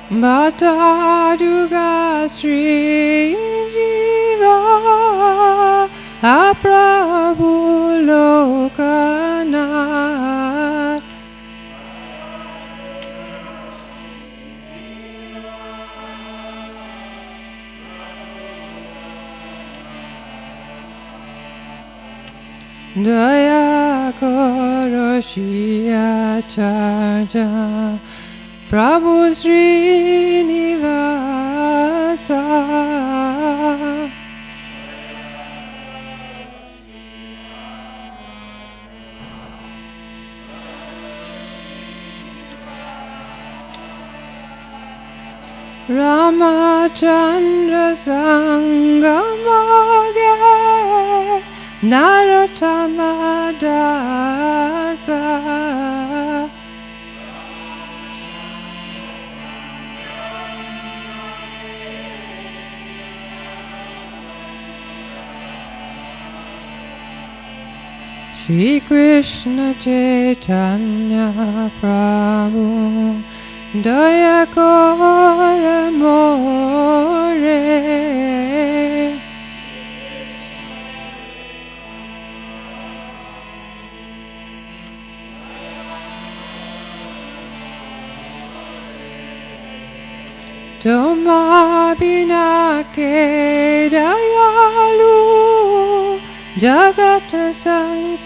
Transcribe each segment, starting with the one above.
Bhata Durga Sri Jiva Aprabhu Lokanath Daya Karo Shri Acharya Prabhu Srinivasa Ramachandra Sangamage Narottama Dasa Shri Krishna Caitanya Prabhu Daya Kora More Toma Binake Dayalu Jagata Sansare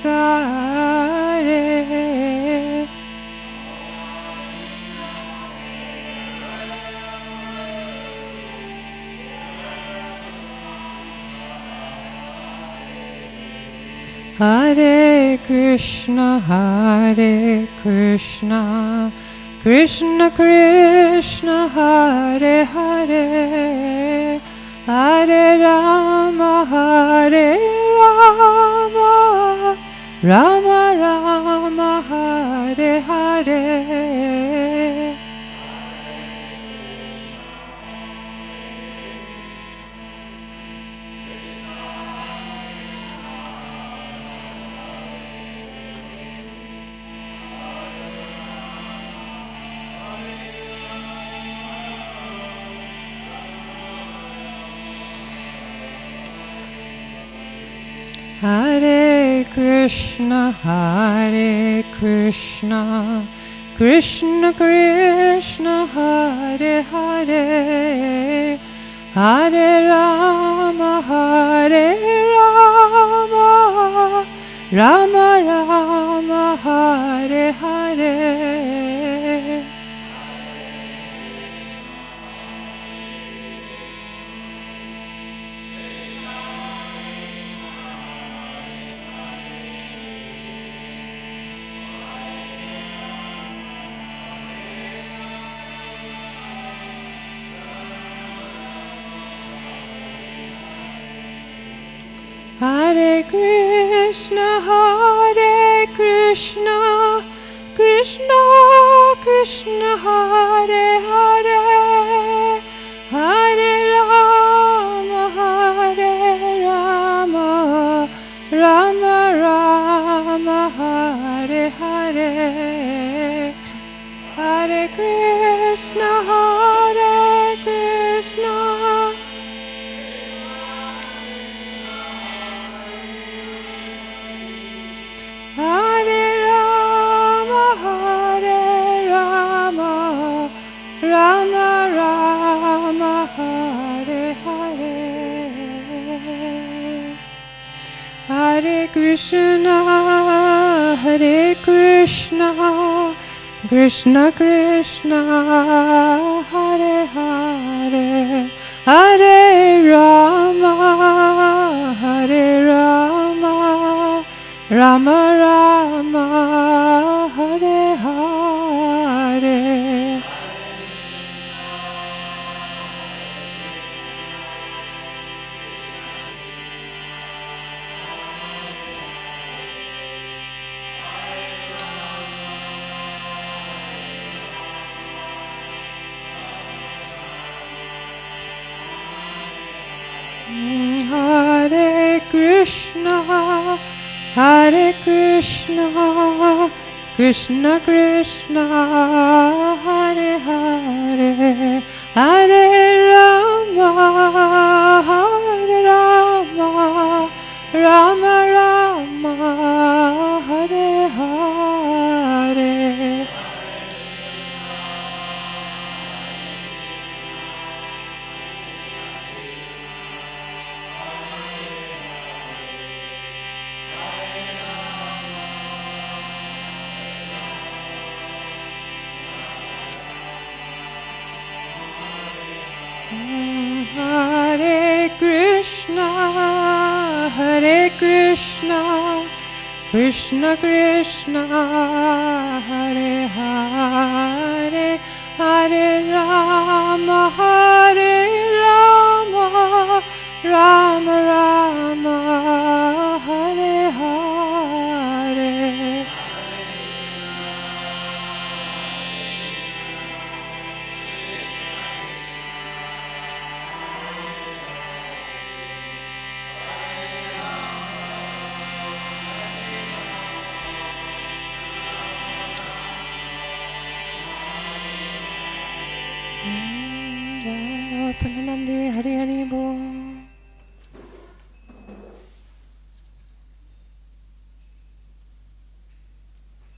Hare Krishna Krishna Krishna Hare Hare Hare Rama Rama Rama Hare Hare Hare Krishna Krishna Krishna Hare Hare Hare Rama Rama Rama Hare Hare Hare Krishna Krishna Krishna Hare Hare Hare Rama Rama Rama Hare Hare Hare Krishna Hare Rama Rama Rama Hare Hare Hare Krishna Krishna Krishna Hare Hare Hare Rama Rama Rama Hare Hare Hare Krishna Krishna Krishna Hare Hare Krishna, Krishna Krishna, Hare Hare, Hare Rama, Hare Rama, Rama Rama, Hare Hare. Pranandi Hari Hari Bol.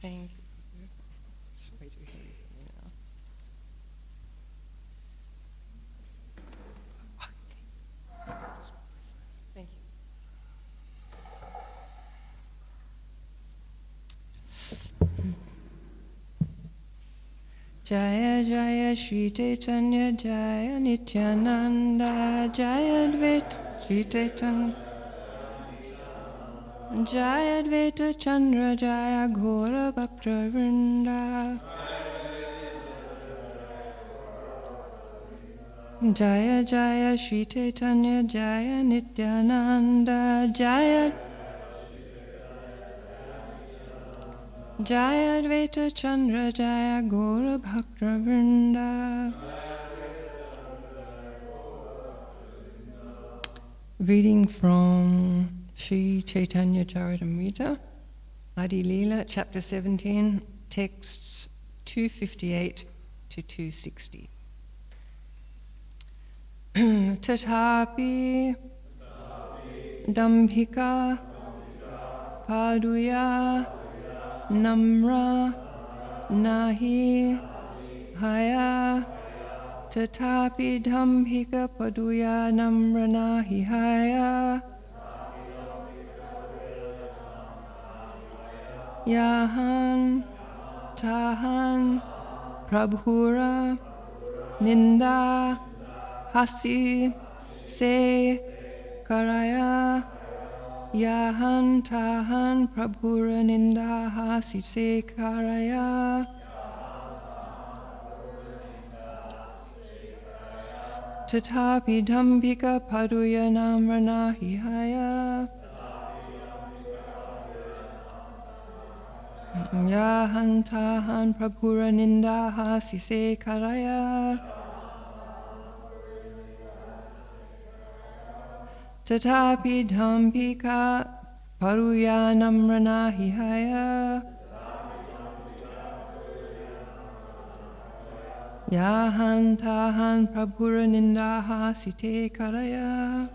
Thank you. Sorry to hear you now. Thank you. Jaya Jaya Shri Caitanya Jaya Nityananda Jaya Advaita Shri Caitanya Jaya Advaita Chandra Jaya Ghora Bhakta Vrinda Jaya Jaya Shri Caitanya Jaya Nityananda Jaya Jaya Advaita Chandra Jaya Ghora Bhakta Vrinda. Reading from Sri Caitanya Charitamrita, Adi Leela, chapter 17, texts 258 to 260. Tatapi Dambhika Paduya Namra Nahi Haya Tatapi Dambhika Paduya Namra Nahi Haya Yahan Tahan Prabhura Ninda Hasi Se Karaya Yahan Tahan Prabhura Ninda Hasi Se Karaya Tatapi Dambhika Paduya Namra Nahi Haya Yahan Tahan Prabhura Ninda Hasi Se Karaya Tatapi Dambhika Paduya Namra Nahi Haya Yahan Tahan Prabhura Ninda Hasi Te Karaya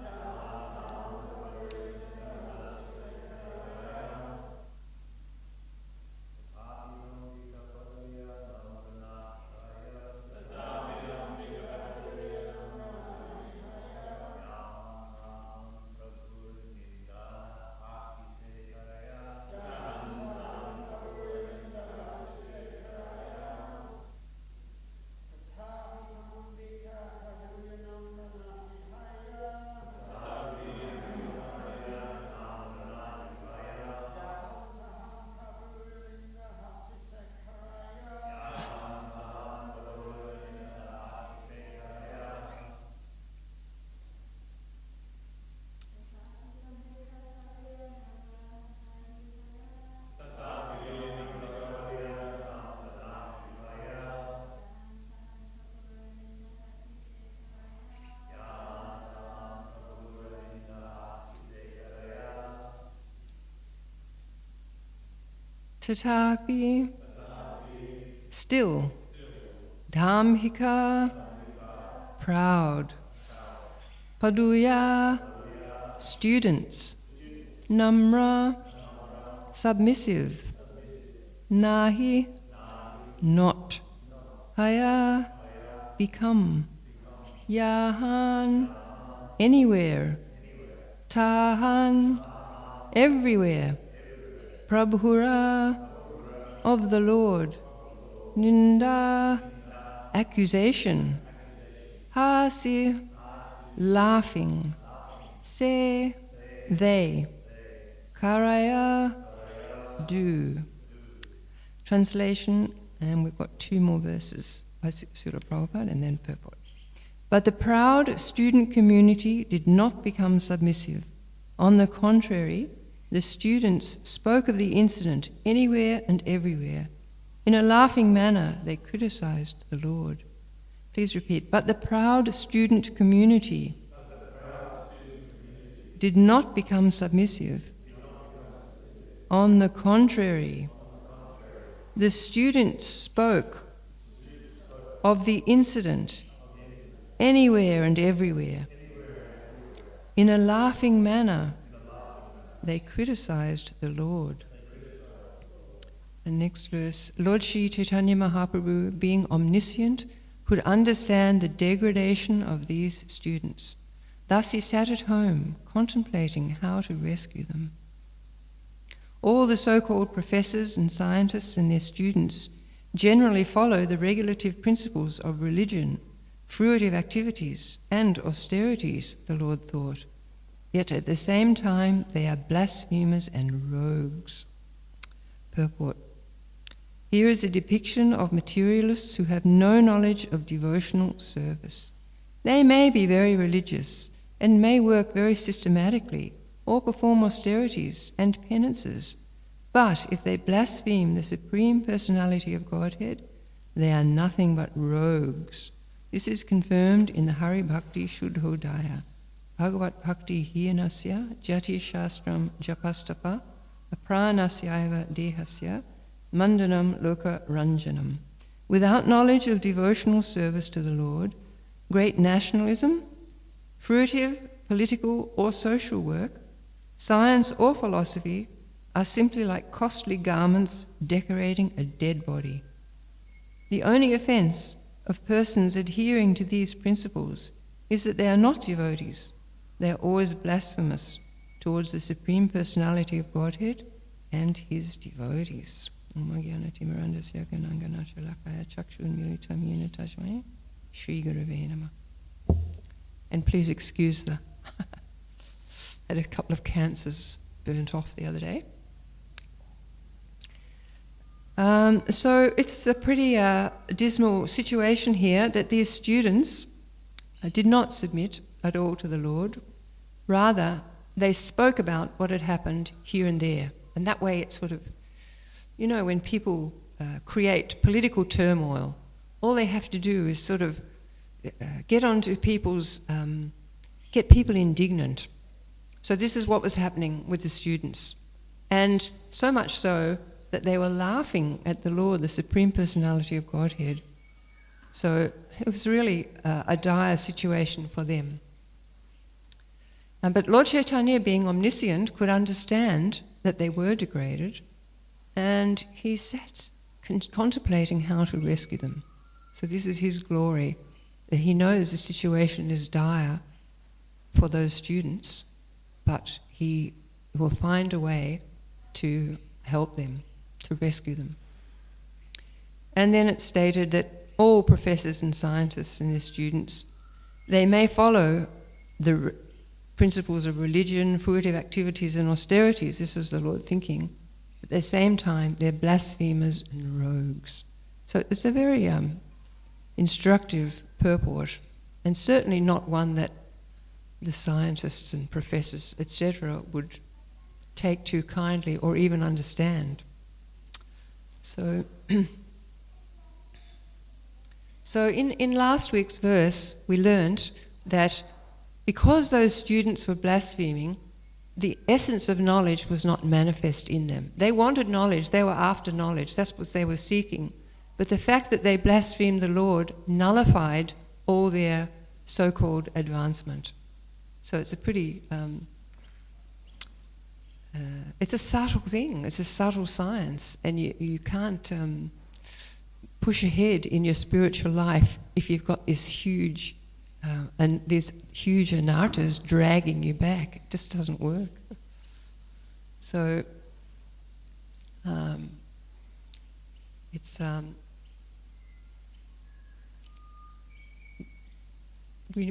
Tatapi still Dambhika proud Paduya students Namra submissive Nahi not Haya become Yahan anywhere Tahan everywhere Prabhura of the Lord Ninda accusation Hasi laughing Se they Karaya, do. Translation, and we've got 2 more verses by Srila Prabhupada and then purport. But the proud student community did not become submissive. On the contrary, the students spoke of the incident anywhere and everywhere. In a laughing manner, they criticized the Lord. Please repeat. But the proud student community did not become submissive. On the contrary, the students spoke of the incident anywhere and everywhere. In a laughing manner, they criticized the Lord. The next verse, Lord Sri Caitanya Mahaprabhu, being omniscient, could understand the degradation of these students. Thus he sat at home, contemplating how to rescue them. All the so-called professors and scientists and their students generally follow the regulative principles of religion, fruitive activities, and austerities, the Lord thought. Yet at the same time, they are blasphemers and rogues. Purport. Here is a depiction of materialists who have no knowledge of devotional service. They may be very religious and may work very systematically or perform austerities and penances, but if they blaspheme the Supreme Personality of Godhead, they are nothing but rogues. This is confirmed in the Hari Bhakti Shuddhodaya. Bhagavat Bhakti Hyanasya Jati Shastram Japastapa Apranasyaiva Dehasya Mandanam Loka Ranjanam. Without knowledge of devotional service to the Lord, great nationalism, fruitive, political or social work, science or philosophy are simply like costly garments decorating a dead body. The only offense of persons adhering to these principles is that they are not devotees. They are always blasphemous towards the Supreme Personality of Godhead and His devotees. And please excuse the had a couple of cancers burnt off the other day. So it's a pretty dismal situation here that these students did not submit at all to the Lord. Rather, they spoke about what had happened here and there. And that way it sort of, you know, when people create political turmoil, all they have to do is sort of get people indignant. So this is what was happening with the students. And so much so that they were laughing at the Lord, the Supreme Personality of Godhead. So it was really a dire situation for them. But Lord Caitanya, being omniscient, could understand that they were degraded, and he sat contemplating how to rescue them. So this is his glory, that he knows the situation is dire for those students, but he will find a way to help them, to rescue them. And then it's stated that all professors and scientists and their students, they may follow the principles of religion, fruitive activities and austerities. This was the Lord thinking. At the same time, they're blasphemers and rogues. So it's a very instructive purport, and certainly not one that the scientists and professors, etc., would take too kindly or even understand. So, in last week's verse, we learnt that because those students were blaspheming, the essence of knowledge was not manifest in them. They wanted knowledge, they were after knowledge, that's what they were seeking. But the fact that they blasphemed the Lord nullified all their so-called advancement. So it's a pretty, it's a subtle thing, it's a subtle science, and you can't push ahead in your spiritual life if you've got this huge, and these huge anartas dragging you back. It just doesn't work. So it's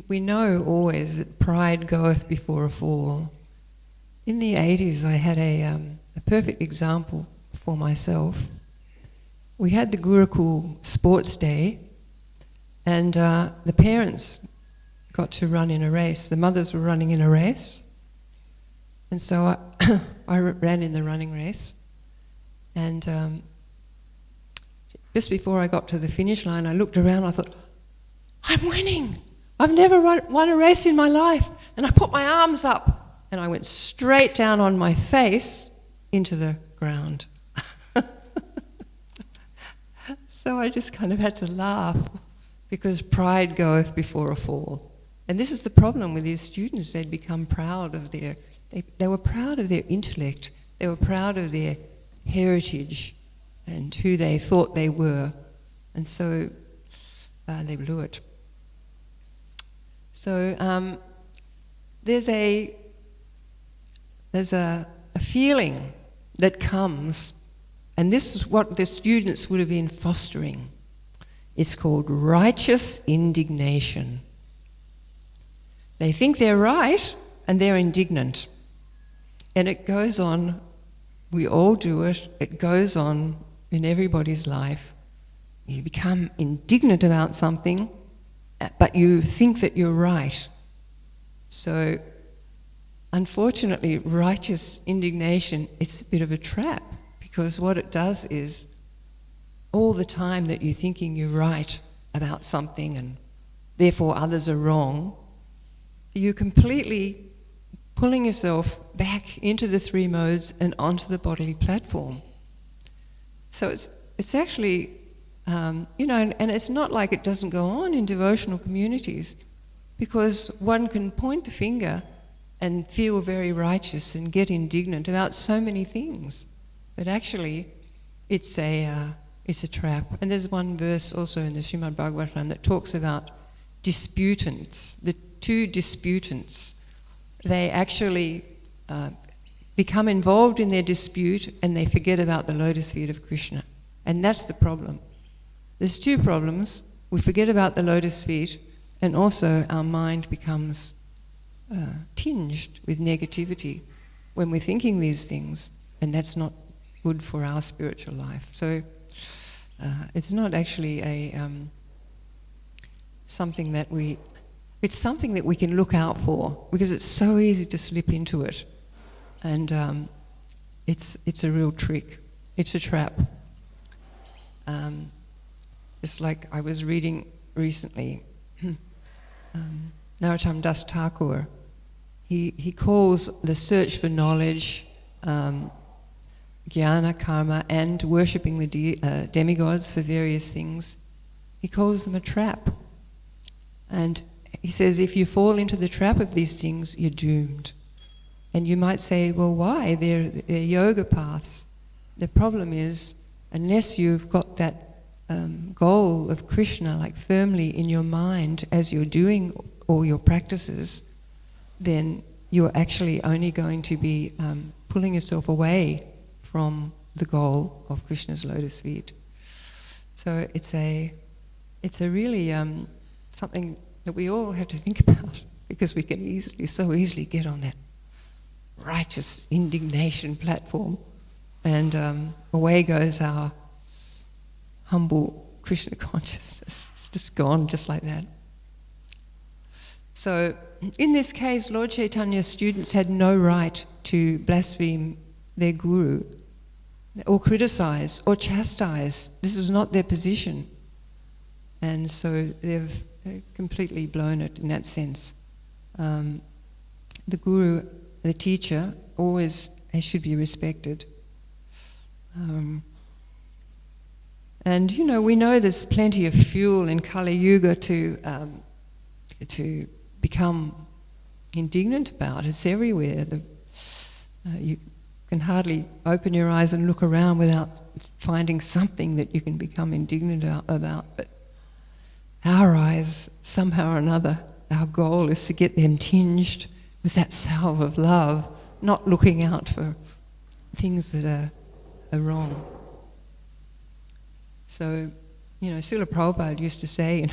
we know always that pride goeth before a fall, In the 80s, I had a perfect example for myself. We had the Gurukul Sports Day, and the parents got to run in a race. The mothers were running in a race, and so I ran in the running race. And just before I got to the finish line, I looked around, I thought, I'm winning! I've never won a race in my life. And I put my arms up, and I went straight down on my face into the ground. So I just kind of had to laugh, because pride goeth before a fall. And this is the problem with these students. They'd become proud of they were proud of their intellect. They were proud of their heritage and who they thought they were. And so they blew it. So there's a feeling that comes, and this is what the students would have been fostering. It's called righteous indignation. They think they're right, and they're indignant. And it goes on, we all do it, it goes on in everybody's life. You become indignant about something, but you think that you're right. So, unfortunately, righteous indignation, it's a bit of a trap, because what it does is, all the time that you're thinking you're right about something and therefore others are wrong, you're completely pulling yourself back into the three modes and onto the bodily platform. So it's actually, and it's not like it doesn't go on in devotional communities, because one can point the finger and feel very righteous and get indignant about so many things, but actually it's a trap. And there's one verse also in the Srimad Bhagavatam that talks about disputants, the two disputants. They actually become involved in their dispute and they forget about the lotus feet of Krishna. And that's the problem. There's two problems. We forget about the lotus feet, and also our mind becomes tinged with negativity when we're thinking these things, and that's not good for our spiritual life. So it's not actually something that it's something that we can look out for, because it's so easy to slip into it, and it's a real trick. It's a trap. It's like I was reading recently, Narottam Das Thakur, he calls the search for knowledge, jnana, karma, and worshipping the demigods for various things, he calls them a trap. And he says, if you fall into the trap of these things, you're doomed. And you might say, well, why? They're yoga paths. The problem is, unless you've got that goal of Krishna like firmly in your mind as you're doing all your practices, then you're actually only going to be pulling yourself away from the goal of Krishna's lotus feet. So it's a really something that we all have to think about, because we can so easily get on that righteous indignation platform, and away goes our humble Krishna consciousness. It's just gone just like that. So in this case, Lord Chaitanya's students had no right to blaspheme their guru, or criticize, or chastise. This was not their position. And so they've completely blown it in that sense. The guru, the teacher, always should be respected. And we know there's plenty of fuel in Kali Yuga to become indignant about. It's everywhere. You can hardly open your eyes and look around without finding something that you can become indignant about. But our eyes, somehow or another, our goal is to get them tinged with that salve of love, not looking out for things that are wrong. So, Srila Prabhupada used to say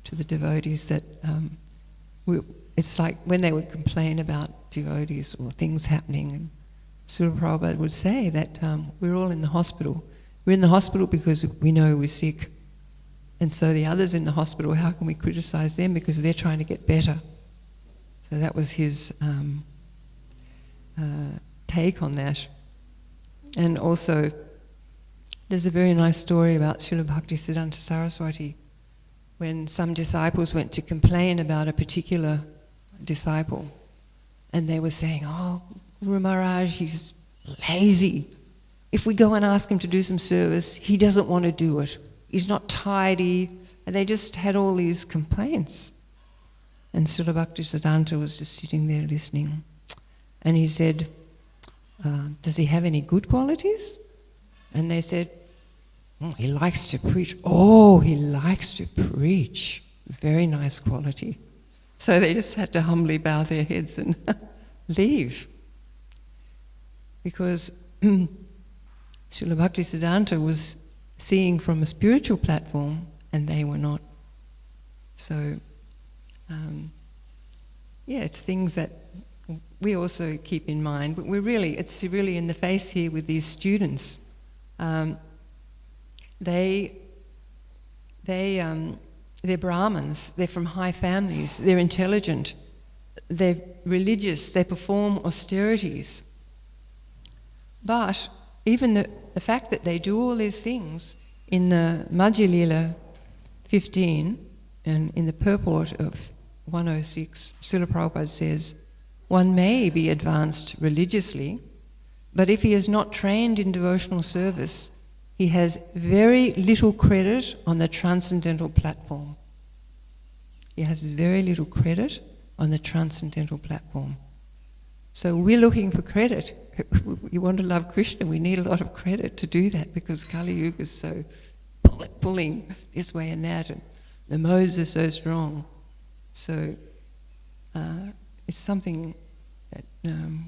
to the devotees that it's like when they would complain about devotees or things happening, and Srila Prabhupada would say that we're all in the hospital. We're in the hospital because we know we're sick. And so the others in the hospital, how can we criticize them? Because they're trying to get better. So that was his take on that. And also, there's a very nice story about Srila Bhaktisiddhanta Saraswati, when some disciples went to complain about a particular disciple, and they were saying, "Oh, Guru Maharaj, he's lazy. If we go and ask him to do some service, he doesn't want to do it. He's not tidy." And they just had all these complaints. And Srila Bhaktisiddhanta was just sitting there listening. And he said, "Does he have any good qualities?" And they said, "He likes to preach." "Oh, he likes to preach. Very nice quality." So they just had to humbly bow their heads and leave. Because Srila Bhaktisiddhanta was seeing from a spiritual platform and they were not. So, it's things that we also keep in mind. But it's really in the face here with these students. They're Brahmins, they're from high families, they're intelligent, they're religious, they perform austerities. But even the fact that they do all these things, in the Madhya Lila 15 and in the purport of 106, Srila Prabhupada says, one may be advanced religiously, but if he is not trained in devotional service, he has very little credit on the transcendental platform. He has very little credit on the transcendental platform. So we're looking for credit. You want to love Krishna, we need a lot of credit to do that, because Kali Yuga is so pulling this way and that, and the modes are so strong. So it's something that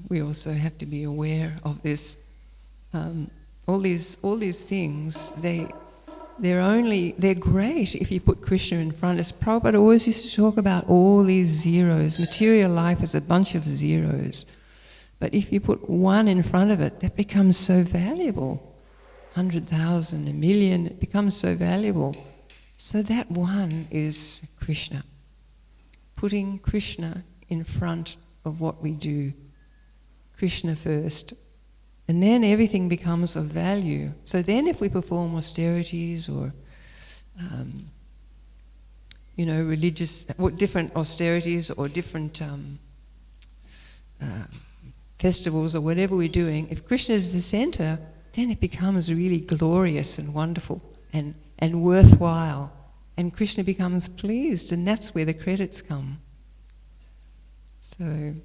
we also have to be aware of this. All these things, they're great if you put Krishna in front. As Prabhupada always used to talk about all these zeros. Material life is a bunch of zeros. But if you put one in front of it, that becomes so valuable. 100,000, 1 million, it becomes so valuable. So that one is Krishna. Putting Krishna in front of what we do. Krishna first. And then everything becomes of value. So then if we perform austerities or, religious, or different austerities or different festivals or whatever we're doing, if Krishna is the center, then it becomes really glorious and wonderful and worthwhile. And Krishna becomes pleased, and that's where the credits come. So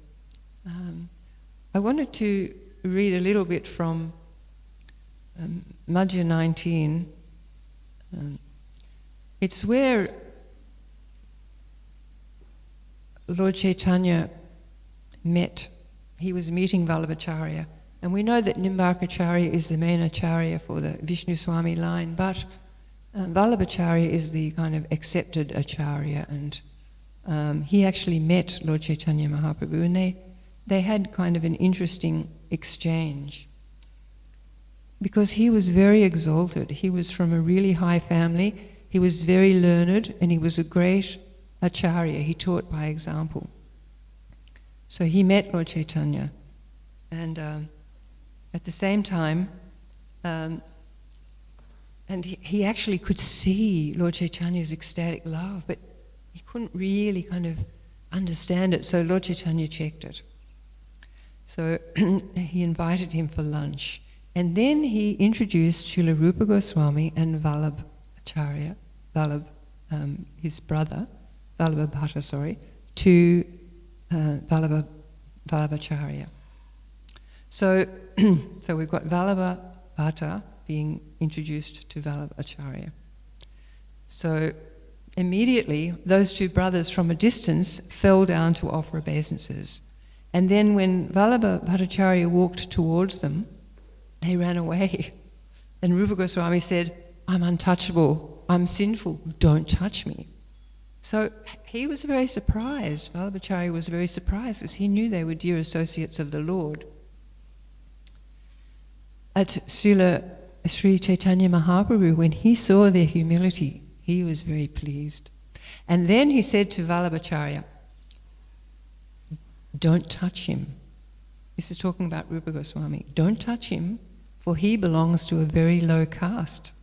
I wanted to read a little bit from Madhya 19. It's where Lord Caitanya met. He was meeting Vallabhacharya. And we know that Nimbarkacharya is the main acharya for the Vishnu Swami line, but Vallabhacharya is the kind of accepted acharya. And he actually met Lord Chaitanya Mahaprabhu, and they had kind of an interesting exchange, because he was very exalted. He was from a really high family, he was very learned, and he was a great acharya. He taught by example. So he met Lord Chaitanya, and at the same time, and he actually could see Lord Chaitanya's ecstatic love, but he couldn't really kind of understand it, so Lord Chaitanya checked it. So he invited him for lunch. And then he introduced Srila Rupa Goswami and Vallabhacharya, his brother, Vallabhabhata, to Vallabhacharya. So we've got Vallabhabhata being introduced to Vallabhacharya. So immediately, those two brothers from a distance fell down to offer obeisances. And then when Vallabhabhacharya walked towards them, they ran away. And Rupa Goswami said, "I'm untouchable, I'm sinful, don't touch me." So he was very surprised. Vallabhacharya was very surprised because he knew they were dear associates of the Lord. At Sri Caitanya Mahaprabhu, when he saw their humility, he was very pleased. And then he said to Vallabhacharya, don't touch him. This is talking about Rupa Goswami. Don't touch him, for he belongs to a very low caste.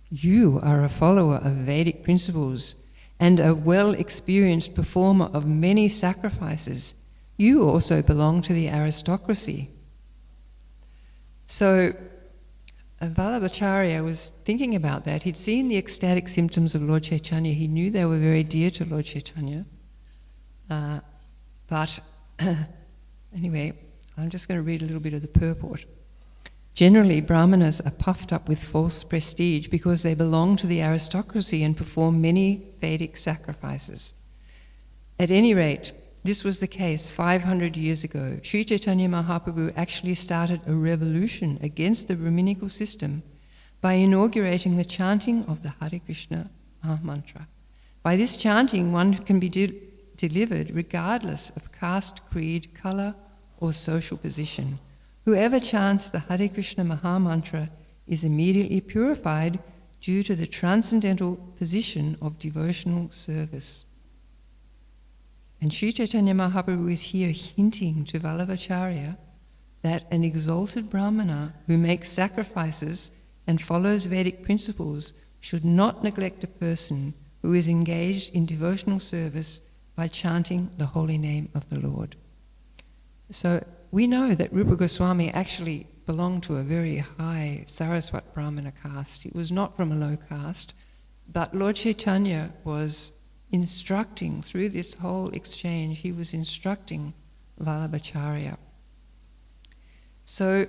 You are a follower of Vedic principles and a well-experienced performer of many sacrifices. You also belong to the aristocracy. So Vallabhacharya was thinking about that. He'd seen the ecstatic symptoms of Lord Chaitanya. He knew they were very dear to Lord Chaitanya. But anyway, I'm just going to read a little bit of the purport. Generally, Brahmanas are puffed up with false prestige because they belong to the aristocracy and perform many Vedic sacrifices. At any rate, this was the case 500 years ago. Sri Caitanya Mahaprabhu actually started a revolution against the Brahminical system by inaugurating the chanting of the Hare Krishna Mahamantra. By this chanting, one can be delivered regardless of caste, creed, colour, or social position. Whoever chants the Hare Krishna Mahamantra is immediately purified due to the transcendental position of devotional service. And Sri Caitanya Mahaprabhu is here hinting to Vallabhacharya that an exalted Brahmana who makes sacrifices and follows Vedic principles should not neglect a person who is engaged in devotional service by chanting the holy name of the Lord. So we know that Rupa Goswami actually belonged to a very high Saraswat Brahmana caste. He was not from a low caste, but Lord Chaitanya was instructing, through this whole exchange, he was instructing Vallabhacharya. So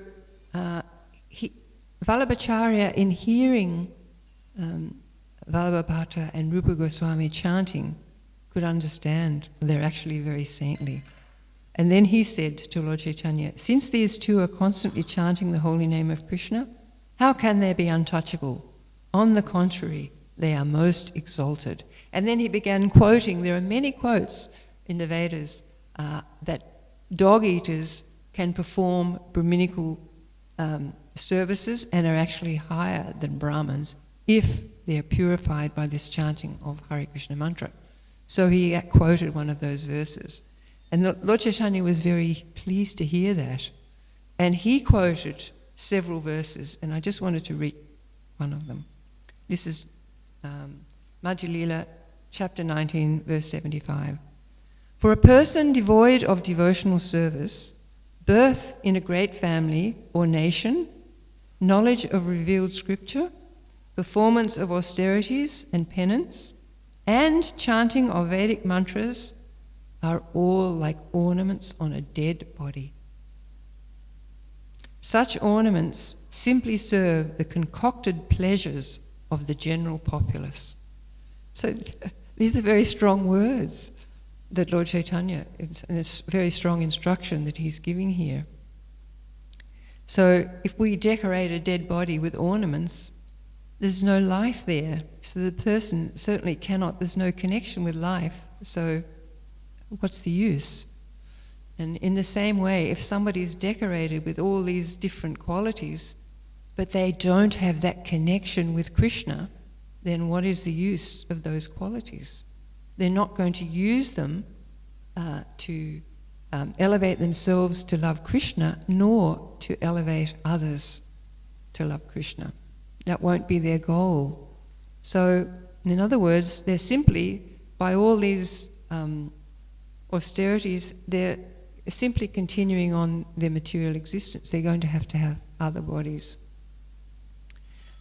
Vallabhacharya, in hearing Vallabhabhata and Rupa Goswami chanting, could understand they're actually very saintly. And then he said to Lord Chaitanya, since these two are constantly chanting the holy name of Krishna, how can they be untouchable? On the contrary, they are most exalted. And then he began quoting. There are many quotes in the Vedas that dog-eaters can perform Brahminical services and are actually higher than Brahmins if they are purified by this chanting of Hare Krishna mantra. So he quoted one of those verses. And Lord Chaitanya was very pleased to hear that. And he quoted several verses, and I just wanted to read one of them. This is Madhya Lila, chapter 19, verse 75. For a person devoid of devotional service, birth in a great family or nation, knowledge of revealed scripture, performance of austerities and penance, and chanting of Vedic mantras are all like ornaments on a dead body. Such ornaments simply serve the concocted pleasures of the general populace. So these are very strong words that Lord Chaitanya, and it's very strong instruction that he's giving here. So if we decorate a dead body with ornaments, there's no life there. So the person certainly cannot, there's no connection with life. So what's the use? And in the same way, if somebody is decorated with all these different qualities, but they don't have that connection with Krishna, then what is the use of those qualities? They're not going to use them to elevate themselves to love Krishna, nor to elevate others to love Krishna. That won't be their goal. So, in other words, they're simply, by all these austerities, they're simply continuing on their material existence. They're going to have other bodies.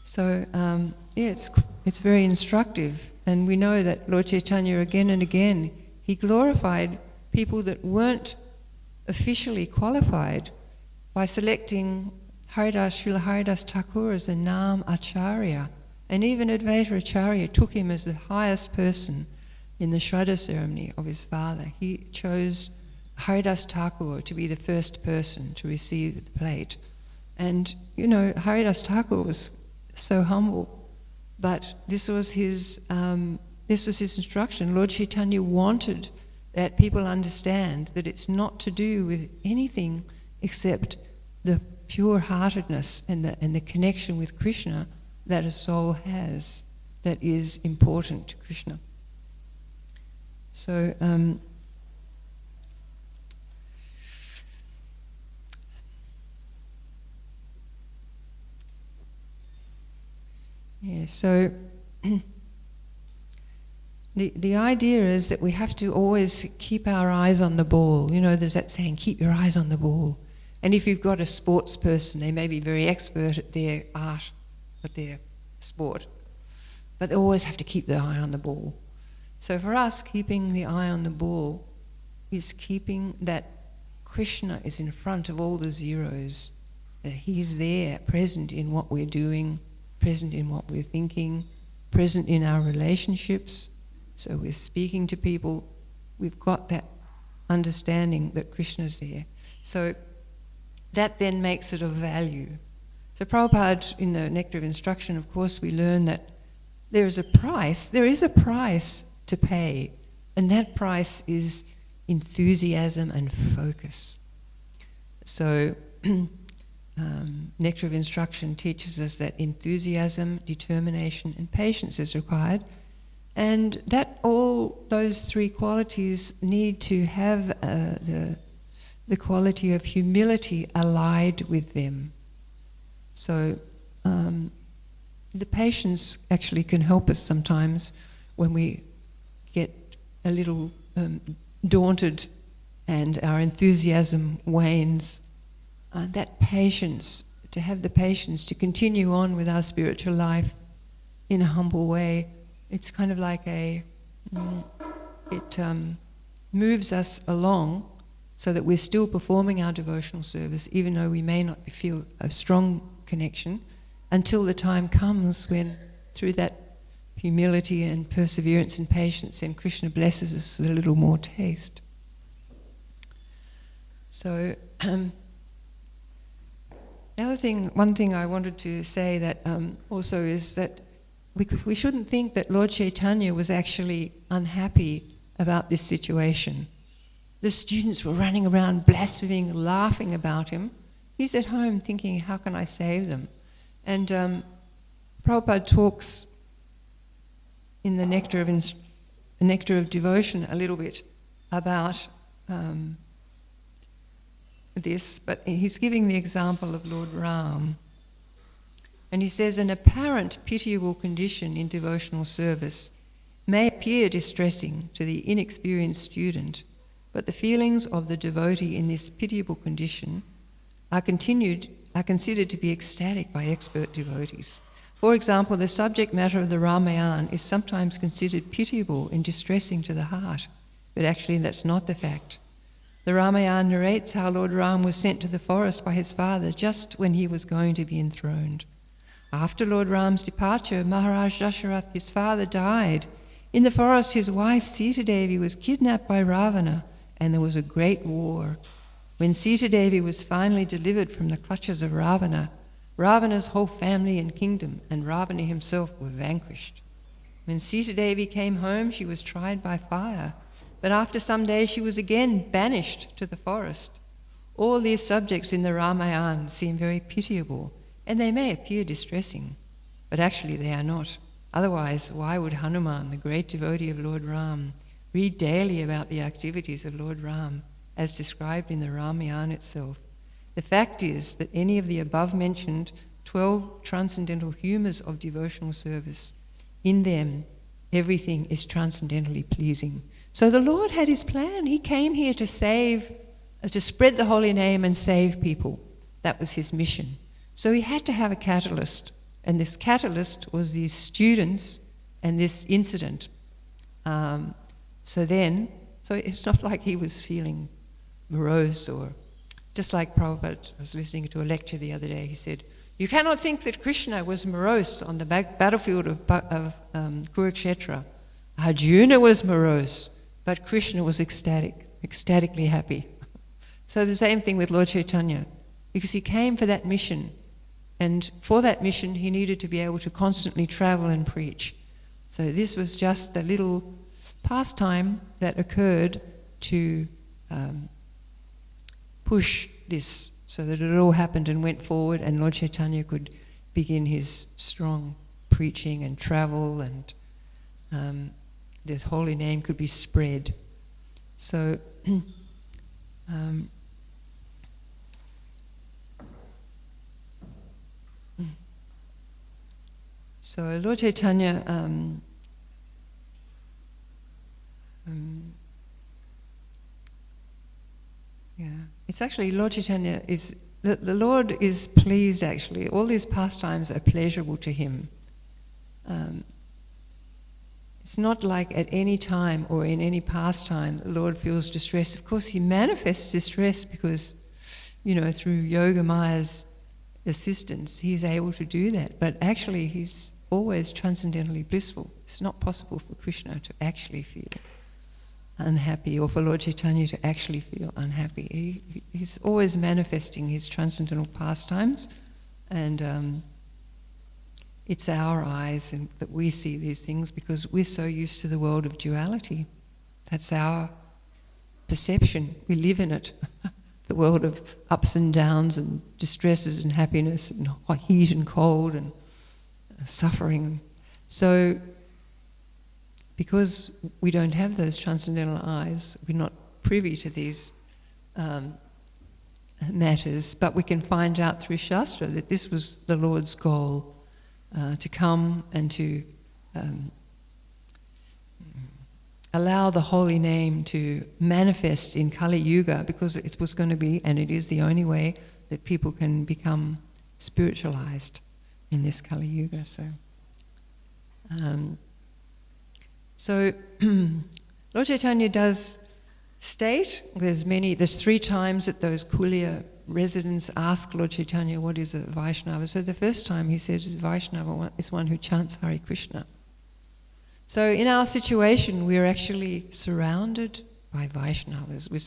So, it's very instructive. And we know that Lord Chaitanya, again and again, he glorified people that weren't officially qualified by selecting Srila Haridas Thakur as the Nam Acharya. And even Advaita Acharya took him as the highest person in the Shraddha ceremony of his father. He chose Haridas Thakur to be the first person to receive the plate. And, you know, Haridas Thakur was so humble, but this was his this was his instruction. Lord Caitanya wanted that people understand that it's not to do with anything except the pure-heartedness and the connection with Krishna that a soul has that is important to Krishna. So, so the idea is that we have to always keep our eyes on the ball. You know, there's that saying, keep your eyes on the ball. And if you've got a sports person, they may be very expert at their art, at their sport, but they always have to keep their eye on the ball. So for us, keeping the eye on the ball is keeping that Krishna is in front of all the zeros, that he's there, present in what we're doing, present in what we're thinking, present in our relationships. So we're speaking to people, we've got that understanding that Krishna's there. So that then makes it of value. So Prabhupada, in the Nectar of Instruction, of course, we learn that there is a price to pay, and that price is enthusiasm and focus. So Nectar of Instruction teaches us that enthusiasm, determination, and patience is required, and that all those three qualities need to have the quality of humility allied with them. So the patience actually can help us sometimes when we get a little daunted and our enthusiasm wanes. That patience, to have the patience to continue on with our spiritual life in a humble way, it's kind of like it moves us along so that we're still performing our devotional service, even though we may not feel a strong connection, until the time comes when, through that humility and perseverance and patience, then Krishna blesses us with a little more taste. So, one thing I wanted to say that also is that we shouldn't think that Lord Caitanya was actually unhappy about this situation. The students were running around blaspheming, laughing about him. He's at home thinking, how can I save them? And Prabhupada talks in the Nectar of Devotion a little bit about this, but he's giving the example of Lord Ram. And he says, an apparent pitiable condition in devotional service may appear distressing to the inexperienced student, but the feelings of the devotee in this pitiable condition are considered to be ecstatic by expert devotees. For example, the subject matter of the Ramayana is sometimes considered pitiable and distressing to the heart, but actually that's not the fact. The Ramayana narrates how Lord Ram was sent to the forest by his father just when he was going to be enthroned. After Lord Ram's departure, Maharaj Dasharatha, his father, died. In the forest, his wife Sita Devi was kidnapped by Ravana, and there was a great war. When Sita Devi was finally delivered from the clutches of Ravana, Ravana's whole family and kingdom and Ravana himself were vanquished. When Sita Devi came home, she was tried by fire, but after some days she was again banished to the forest. All these subjects in the Ramayana seem very pitiable, and they may appear distressing, but actually they are not. Otherwise, why would Hanuman, the great devotee of Lord Ram, read daily about the activities of Lord Ram as described in the Ramayana itself? The fact is that any of the above-mentioned 12 transcendental humours of devotional service, in them everything is transcendently pleasing. So the Lord had his plan. He came here to spread the holy name and save people. That was his mission. So he had to have a catalyst, and this catalyst was these students and this incident. So it's not like he was feeling morose, or just like Prabhupada, I was listening to a lecture the other day, he said, you cannot think that Krishna was morose on the battlefield of Kurukshetra. Arjuna was morose, but Krishna was ecstatically happy. So the same thing with Lord Caitanya, because he came for that mission, and for that mission he needed to be able to constantly travel and preach. So this was just the little pastime that occurred to push this, so that it all happened and went forward, and Lord Caitanya could begin his strong preaching and travel, and this holy name could be spread. So so Lord Caitanya it's actually Lord Caitanya is the Lord is pleased. Actually, all these pastimes are pleasurable to him. It's not like at any time or in any pastime the Lord feels distress. Of course, he manifests distress because, through Yoga Maya's assistance, he's able to do that. But actually, he's always transcendently blissful. It's not possible for Krishna to actually feel unhappy, or for Lord Caitanya to actually feel unhappy. He's always manifesting his transcendental pastimes, and it's our eyes that we see these things because we're so used to the world of duality. That's our perception. We live in it. The world of ups and downs and distresses and happiness and heat and cold and suffering. So because we don't have those transcendental eyes, we're not privy to these matters, but we can find out through Shastra that this was the Lord's goal, to come and to allow the holy name to manifest in Kali Yuga, because it was going to be, and it is the only way that people can become spiritualized in this Kali Yuga. So Lord Caitanya does state, there's 3 times that those Kulia residents ask Lord Caitanya, what is a Vaishnava? So the first time he said, Vaishnava is one who chants Hare Krishna. So in our situation, we're actually surrounded by Vaishnavas. We're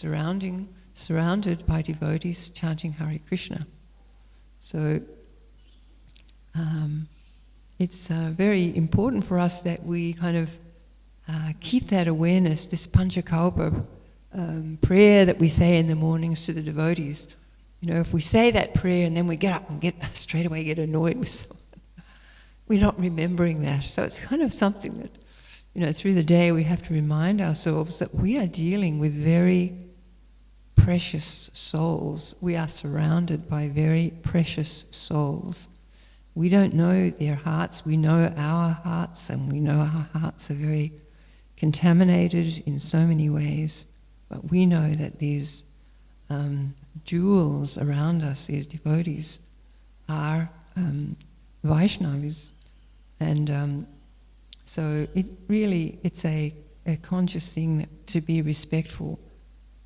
surrounded by devotees chanting Hare Krishna. So it's very important for us that we kind of keep that awareness, this Panchakalpa prayer that we say in the mornings to the devotees. If we say that prayer and then we get up and straight away get annoyed with someone, we're not remembering that. So it's kind of something that, through the day we have to remind ourselves that we are dealing with very precious souls. We are surrounded by very precious souls. We don't know their hearts, we know our hearts, and we know our hearts are very contaminated in so many ways, but we know that these jewels around us, these devotees, are Vaishnavas, and so it's a conscious thing to be respectful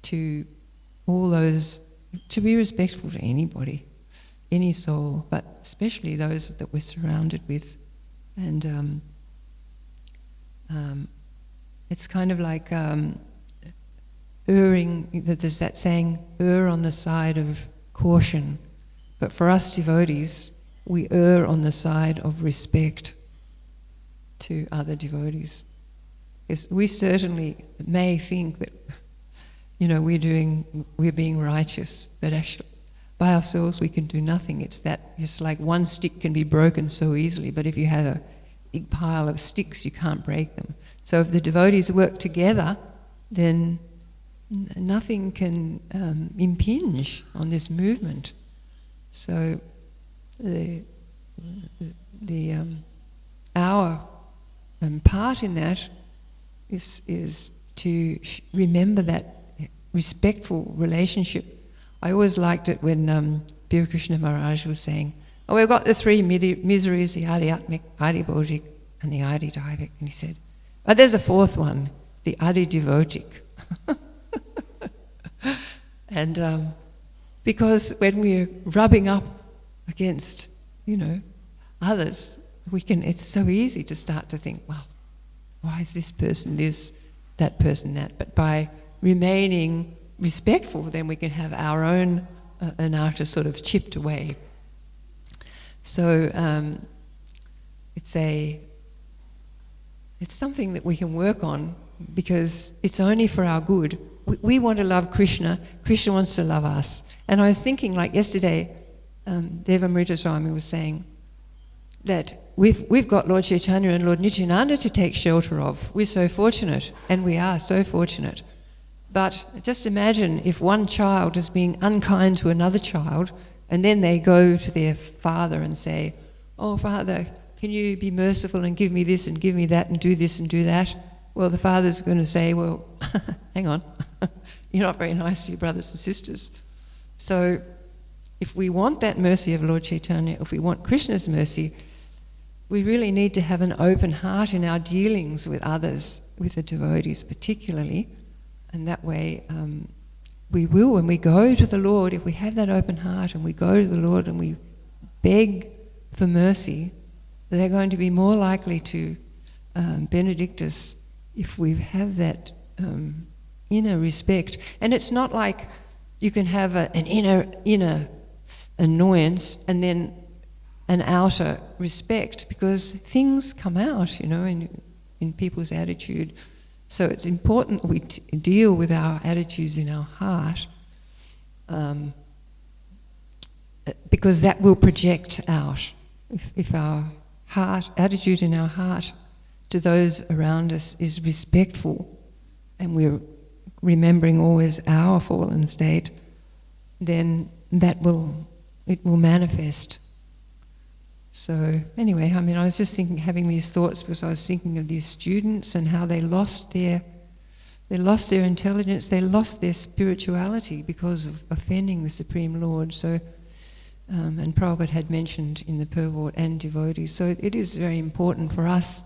to all those, to be respectful to anybody, any soul, but especially those that we're surrounded with. And it's kind of like erring, there's that saying, err on the side of caution. But for us devotees, we err on the side of respect to other devotees. Because we certainly may think that, we're being righteous, but actually by ourselves we can do nothing. It's like one stick can be broken so easily, but if you have a big pile of sticks, you can't break them. So if the devotees work together, then nothing can impinge on this movement. So our part in that is to remember that respectful relationship. I always liked it when Bhira Krishna Maharaj was saying, we've got the 3 miseries, the Adhyatmic, Adhibodhic, and the Adhidaivic. And he said, but there's a 4th one, the Adhidevotic. And because when we're rubbing up against, others, it's so easy to start to think, well, why is this person this, that person that? But by remaining respectful, then we can have our own anartha sort of chipped away. So it's it's something that we can work on because it's only for our good. We want to love Krishna. Krishna wants to love us. And I was thinking, like yesterday, Devamrita Swami was saying that we've got Lord Caitanya and Lord Nityananda to take shelter of. We're so fortunate, and we are so fortunate. But just imagine if one child is being unkind to another child, and then they go to their father and say, "Oh, Father, can you be merciful and give me this and give me that and do this and do that?" Well, the father's going to say, "Well, hang on, you're not very nice to your brothers and sisters." So if we want that mercy of Lord Caitanya, if we want Krishna's mercy, we really need to have an open heart in our dealings with others, with the devotees particularly, and that way we will, when we go to the Lord, if we have that open heart and we go to the Lord and we beg for mercy, they're going to be more likely to benedict us if we have that inner respect. And it's not like you can have an inner annoyance and then an outer respect, because things come out, in people's attitude. So it's important that we deal with our attitudes in our heart, because that will project out. If our attitude in our heart to those around us is respectful, and we're remembering always our fallen state, then it will manifest. So anyway, I was just having these thoughts because I was thinking of these students and how they lost their intelligence, they lost their spirituality because of offending the Supreme Lord. So, and Prabhupada had mentioned in the purport and devotees. So it is very important for us.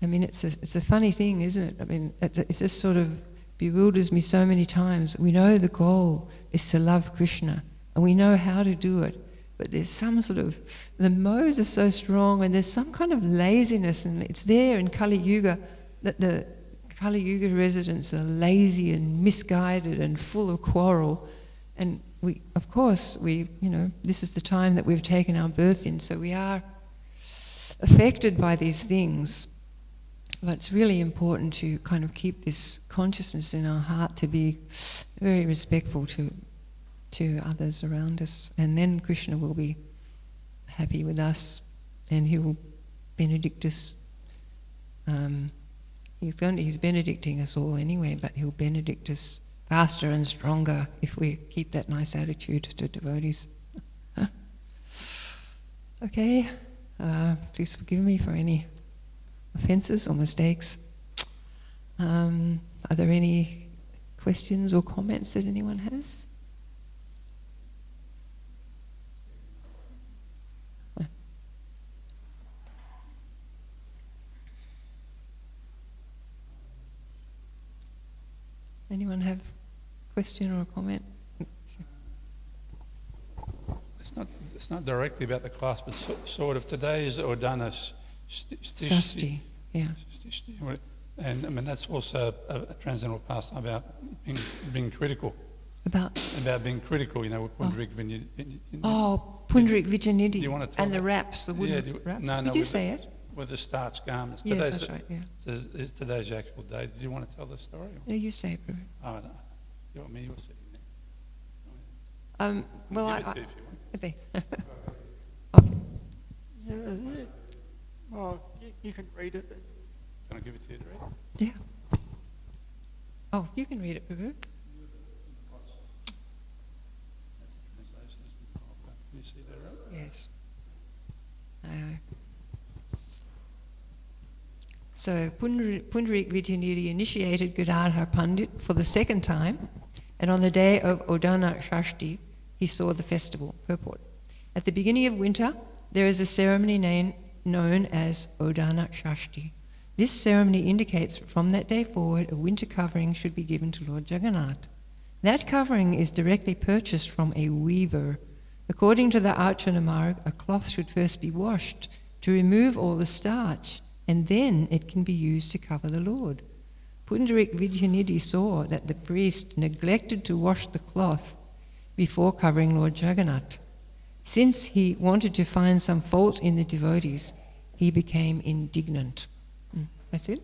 It's a funny thing, isn't it? It just sort of bewilders me so many times. We know the goal is to love Krishna, and we know how to do it. But there's some sort of, the modes are so strong, and there's some kind of laziness, and it's there in Kali Yuga, that the Kali Yuga residents are lazy and misguided and full of quarrel. And this is the time that we've taken our birth in, so we are affected by these things. But it's really important to kind of keep this consciousness in our heart, to be very respectful to others around us, and then Krishna will be happy with us, and he will benedict us. He's benedicting us all anyway, but he'll benedict us faster and stronger if we keep that nice attitude to devotees. Okay, please forgive me for any offences or mistakes. Are there any questions or comments that anyone has? Anyone have a question or a comment? It's not directly about the class, but sort of. Today is Govardhana Shashti, yeah. And that's also a transcendental pastime about being critical. About being critical, with Pundarik Vinayati. Pundarik Vinayati. Do you want to tell and the wraps, the wooden wraps? Did you say it? With the starched garments. Yes, that's right, yeah. Is today's the actual day. Did you want to tell the story? No, you say it, Prabhu. Oh, no. You want me? You're sitting there. Well, give it to you if you want. Okay. Well, you can read it. Can I give it to you to read? Yeah. Oh, you can read it, Prabhu. That's a translation. Can you see that, right? Yes. So Pundarik Vidyanidhi initiated Gadadhar Pandit for the second time, and on the day of Govardhana Shashti, he saw the festival. Purport. At the beginning of winter, there is a ceremony known as Govardhana Shashti. This ceremony indicates that from that day forward, a winter covering should be given to Lord Jagannath. That covering is directly purchased from a weaver. According to the Archana Marg, a cloth should first be washed to remove all the starch, and then it can be used to cover the Lord. Pundarik Vidyanidhi saw that the priest neglected to wash the cloth before covering Lord Jagannath. Since he wanted to find some fault in the devotees, he became indignant. That's it.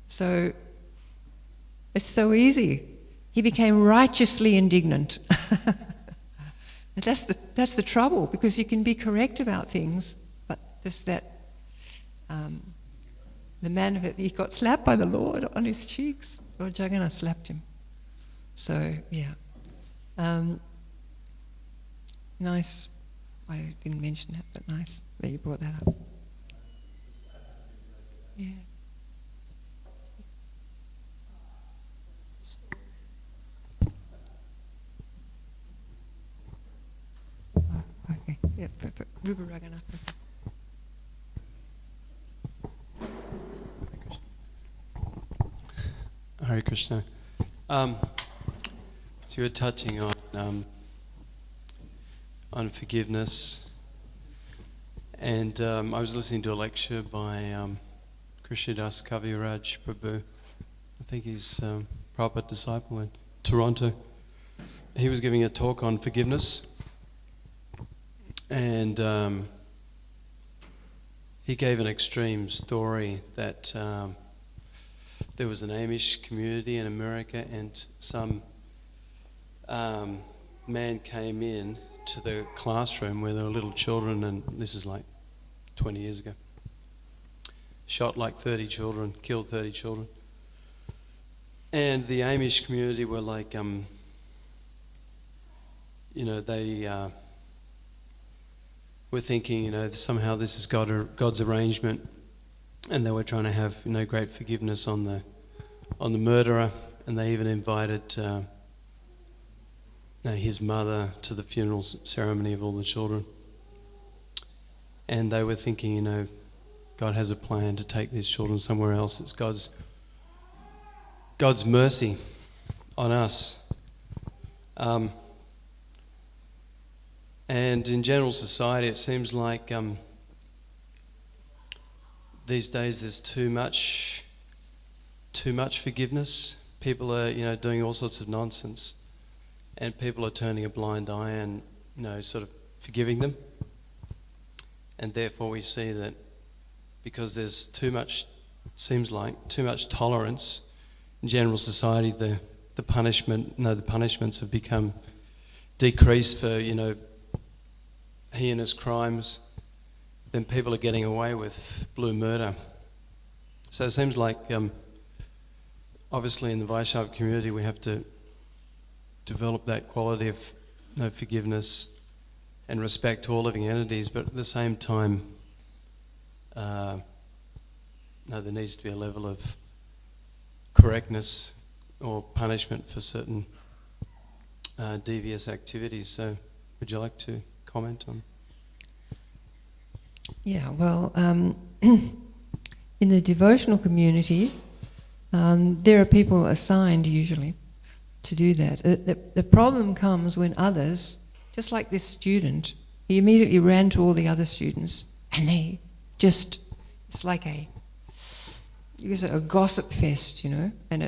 So, it's so easy. He became righteously indignant. And that's the trouble, because you can be correct about things, but there's that, the man of it, he got slapped by the Lord on his cheeks. Lord Jagannath slapped him. So, yeah. Nice. I didn't mention that, but nice that you brought that up. Yeah. Okay. Yeah, Rupa Raghunath. Hare Krishna. So you were touching on forgiveness, and I was listening to a lecture by Krishnadas Kaviraj Prabhu. I think he's a Prabhupada disciple in Toronto. He was giving a talk on forgiveness, and he gave an extreme story that there was an Amish community in America, and some man came in to the classroom where there were little children, and this is like 20 years ago. Shot like 30 children, killed 30 children. And the Amish community were like, they were thinking, somehow this is God's arrangement, and they were trying to have, great forgiveness on the murderer, and they even invited his mother to the funeral ceremony of all the children. And they were thinking, God has a plan to take these children somewhere else. It's God's mercy on us. And in general society, it seems like these days there's too much forgiveness. People are, doing all sorts of nonsense, and people are turning a blind eye and, sort of forgiving them. And therefore we see that because there's seems like too much tolerance in general society, the punishments have become decreased for, heinous crimes. Then people are getting away with blue murder. So it seems like, obviously in the Vaishnava community, we have to develop that quality of forgiveness and respect to all living entities, but at the same time, there needs to be a level of correctness or punishment for certain devious activities. So would you like to comment on? Yeah, well, in the devotional community, there are people assigned usually to do that. The problem comes when others, just like this student, he immediately ran to all the other students, and they just, it's like a gossip fest, and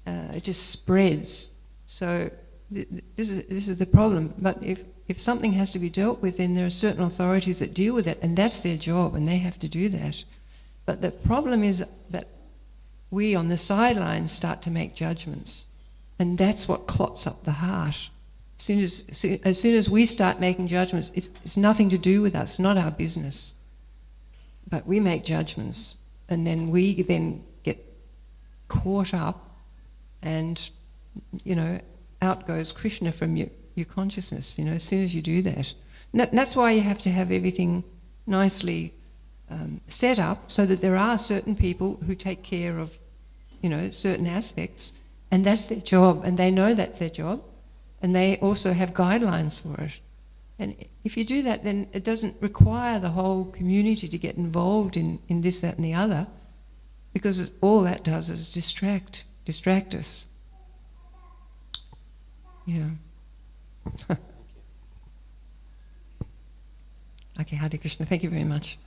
it just spreads. So this is the problem. But if something has to be dealt with, then there are certain authorities that deal with it, and that's their job, and they have to do that. But the problem is that we on the sidelines start to make judgments, and that's what clots up the heart. As soon as we start making judgments, it's nothing to do with us, not our business. But we make judgments, and then we get caught up, and out goes Krishna from your consciousness, as soon as you do that. And that's why you have to have everything nicely set up, so that there are certain people who take care of, certain aspects, and that's their job, and they know that's their job, and they also have guidelines for it. And if you do that, then it doesn't require the whole community to get involved in this, that, and the other, because all that does is distract us. Yeah. Okay, Hare Krishna. Thank you very much.